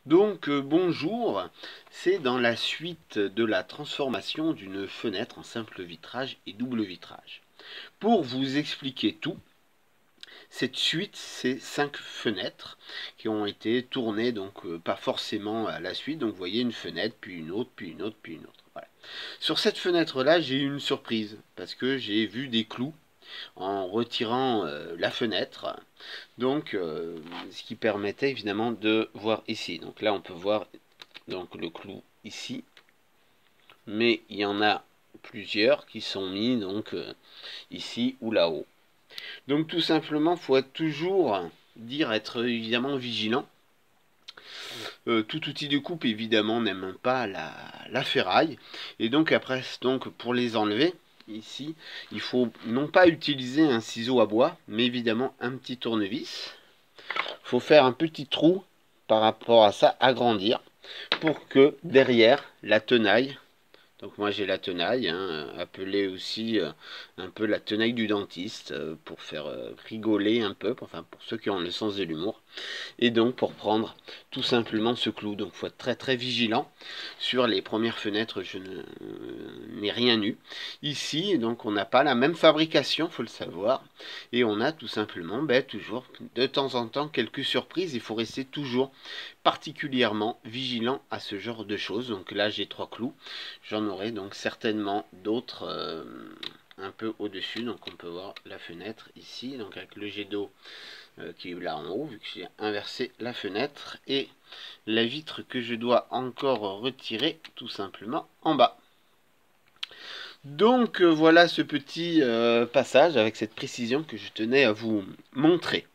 Bonjour, c'est dans la suite de la transformation d'une fenêtre en simple vitrage et double vitrage. Pour vous expliquer tout, cette suite, c'est 5 fenêtres qui ont été tournées, pas forcément à la suite. Donc vous voyez une fenêtre, puis une autre, puis une autre, puis une autre. Voilà. Sur cette fenêtre-là, j'ai eu une surprise, parce que j'ai vu des clous en retirant la fenêtre. Ce qui permettait évidemment de voir ici. Donc là, on peut voir le clou ici, mais il y en a plusieurs qui sont mis ici ou là-haut. Donc tout simplement, il faut toujours être évidemment vigilant. Tout outil de coupe évidemment n'aime pas la ferraille, et donc après pour les enlever ici, il faut non pas utiliser un ciseau à bois, mais évidemment un petit tournevis. Il faut faire un petit trou par rapport à ça, agrandir, pour que derrière la tenaille, donc moi j'ai la tenaille, appelée aussi un peu la tenaille du dentiste, pour faire rigoler un peu, enfin pour ceux qui ont le sens de l'humour, et donc pour prendre tout simplement ce clou. Donc il faut être très très vigilant. Sur les premières fenêtres, je n'ai rien eu. Ici, donc on n'a pas la même fabrication, faut le savoir, et on a tout simplement toujours de temps en temps quelques surprises. Il faut rester toujours particulièrement vigilant à ce genre de choses. Donc là j'ai 3 clous, j'en aurai donc certainement d'autres un peu au-dessus. Donc on peut voir la fenêtre ici, donc avec le jet d'eau qui est là en haut, vu que j'ai inversé la fenêtre, et la vitre que je dois encore retirer tout simplement en bas. Voilà ce petit passage avec cette précision que je tenais à vous montrer.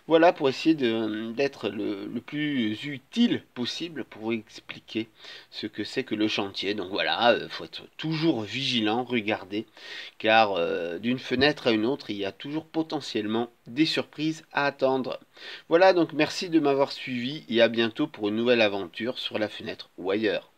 Voilà pour essayer d'être le plus utile possible pour vous expliquer ce que c'est que le chantier. Donc voilà, faut être toujours vigilant, regarder, car d'une fenêtre à une autre, il y a toujours potentiellement des surprises à attendre. Voilà, donc merci de m'avoir suivi et à bientôt pour une nouvelle aventure sur la fenêtre ou ailleurs.